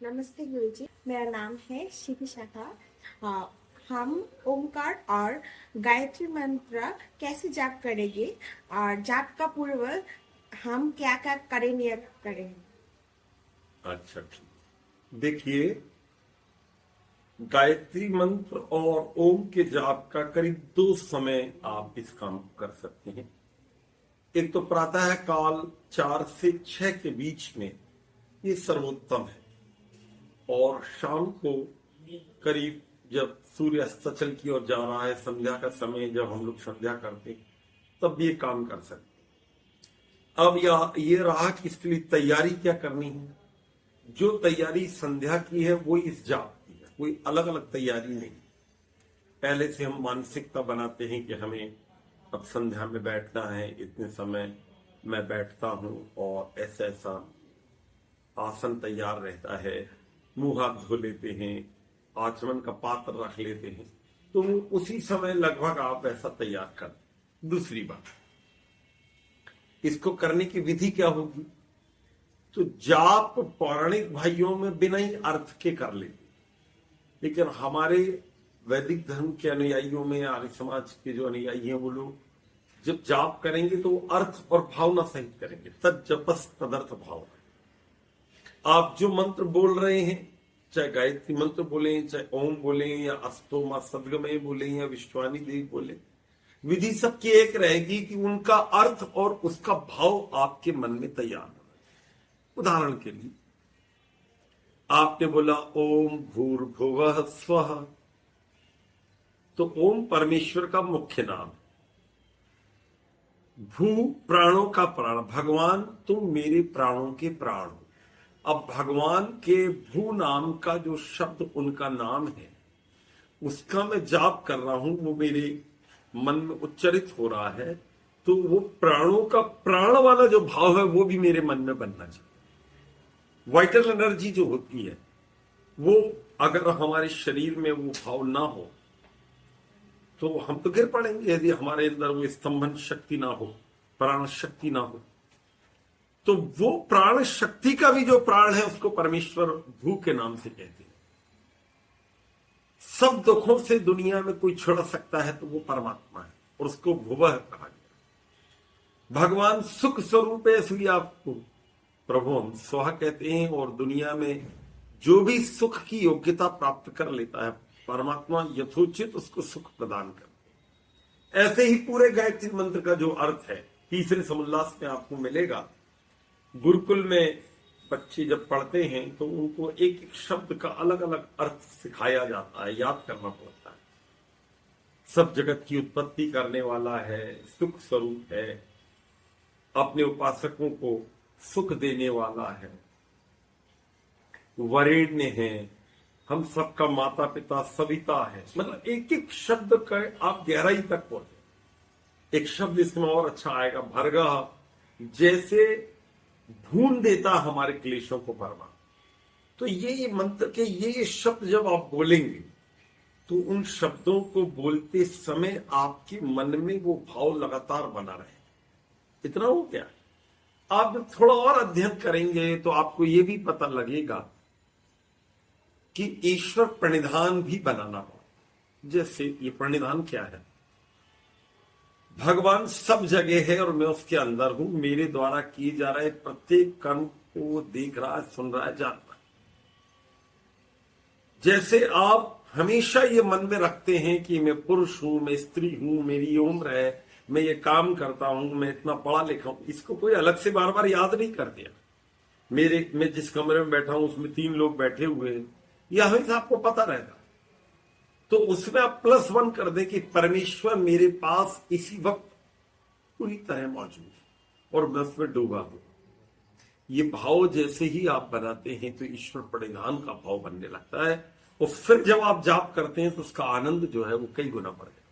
नमस्ते गुरुजी, मेरा नाम है शिवी शाखा। हम ओमकार और गायत्री मंत्र कैसे जाप करेंगे और जाप का पूर्व हम क्या क्या करेंगे करेंगे। अच्छा ठीक। देखिए, गायत्री मंत्र और ओम के जाप का करीब 2 समय आप इस काम को कर सकते हैं। एक तो प्रातः काल 4 से 6 के बीच में ये सर्वोत्तम है, और शाम को करीब जब सूर्य अस्ताचल की ओर जा रहा है, संध्या का समय जब हम लोग संध्या करते हैं, तब भी ये काम कर सकते हैं। अब ये रहा कि इसके लिए तैयारी क्या करनी है। जो तैयारी संध्या की है वो इस जाप की है, कोई अलग अलग तैयारी नहीं। पहले से हम मानसिकता बनाते हैं कि हमें अब संध्या में बैठना है, इतने समय मैं बैठता हूं और ऐसा ऐसा आसन तैयार रहता है, मुंह हाथ धो लेते हैं, आचमन का पात्र रख लेते हैं, तो उसी समय लगभग आप ऐसा तैयार कर। दूसरी बात, इसको करने की विधि क्या होगी। तो जाप पौराणिक भाइयों में बिना ही अर्थ के कर लेते, लेकिन हमारे वैदिक धर्म के अनुयायियों में, आर्य समाज के जो अनुयायी हैं, वो लोग जब जाप करेंगे तो अर्थ और भावना सहित करेंगे। तज्जपस तदर्थ भाव। आप जो मंत्र बोल रहे हैं, चाहे गायत्री मंत्र बोले, चाहे ओम बोले, या अस्तोमा सद्गमय बोले, या विश्वानी देवी बोले, विधि सबकी एक रहेगी कि उनका अर्थ और उसका भाव आपके मन में तैयार हो। उदाहरण के लिए आपने बोला ओम भूर्भुवः स्वः, तो ओम परमेश्वर का मुख्य नाम है। भू प्राणों का प्राण, भगवान तुम मेरे प्राणों के प्राण हो। अब भगवान के भू नाम का जो शब्द उनका नाम है, उसका मैं जाप कर रहा हूं, वो मेरे मन में उच्चरित हो रहा है, तो वो प्राणों का प्राण वाला जो भाव है वो भी मेरे मन में बनना चाहिए। वाइटल एनर्जी जो होती है, वो अगर हमारे शरीर में वो भाव ना हो तो हम तो गिर पड़ेंगे। यदि हमारे अंदर वो स्तंभन शक्ति ना हो, प्राण शक्ति ना हो, तो वो प्राण शक्ति का भी जो प्राण है उसको परमेश्वर भू के नाम से कहते हैं। सब दुखों से दुनिया में कोई छुड़ा सकता है तो वो परमात्मा है, और उसको भुवः कहा गया। भगवान सुख स्वरूप है, इसलिए आपको प्रभु हम स्वः कहते हैं। और दुनिया में जो भी सुख की योग्यता प्राप्त कर लेता है, परमात्मा यथोचित उसको सुख प्रदान करते हैं। ऐसे ही पूरे गायत्री मंत्र का जो अर्थ है, तीसरे समुल्लास में आपको मिलेगा। गुरुकुल में बच्चे जब पढ़ते हैं तो उनको एक एक शब्द का अलग अलग अर्थ सिखाया जाता है, याद करना पड़ता है। सब जगत की उत्पत्ति करने वाला है, सुख स्वरूप है, अपने उपासकों को सुख देने वाला है, वरेण्य है, हम सबका माता पिता सविता है। मतलब एक एक शब्द का आप गहराई तक पहुंचे। एक शब्द इसमें और अच्छा आएगा, भर्गः, जैसे ढूंढ देता हमारे क्लेशों को परमात्मा। तो ये मंत्र के ये शब्द जब आप बोलेंगे तो उन शब्दों को बोलते समय आपके मन में वो भाव लगातार बना रहे। इतना हो गया। आप जब थोड़ा और अध्ययन करेंगे तो आपको ये भी पता लगेगा कि ईश्वर प्रणिधान भी बनाना हो। जैसे ये प्रणिधान क्या है, भगवान सब जगह है और मैं उसके अंदर हूं। मेरे द्वारा किए जा रहे प्रत्येक कर्म को देख रहा है, सुन रहा है, जान रहा है। जैसे आप हमेशा ये मन में रखते हैं कि मैं पुरुष हूं, मैं स्त्री हूं, मेरी उम्र है, मैं ये काम करता हूं, मैं इतना पढ़ा लिखा हूं, इसको कोई अलग से बार बार याद नहीं कर दिया। मैं जिस कमरे में बैठा हूं उसमें 3 लोग बैठे हुए हैं, यह हमेशा आपको पता रहता। तो उसमें आप +1 कर दें कि परमेश्वर मेरे पास इसी वक्त पूरी तरह मौजूद है और मैं उसमें डूबा हूं। ये भाव जैसे ही आप बनाते हैं तो ईश्वर प्रणिधान का भाव बनने लगता है, और फिर जब आप जाप करते हैं तो उसका आनंद जो है वो कई गुना बढ़ जाता है।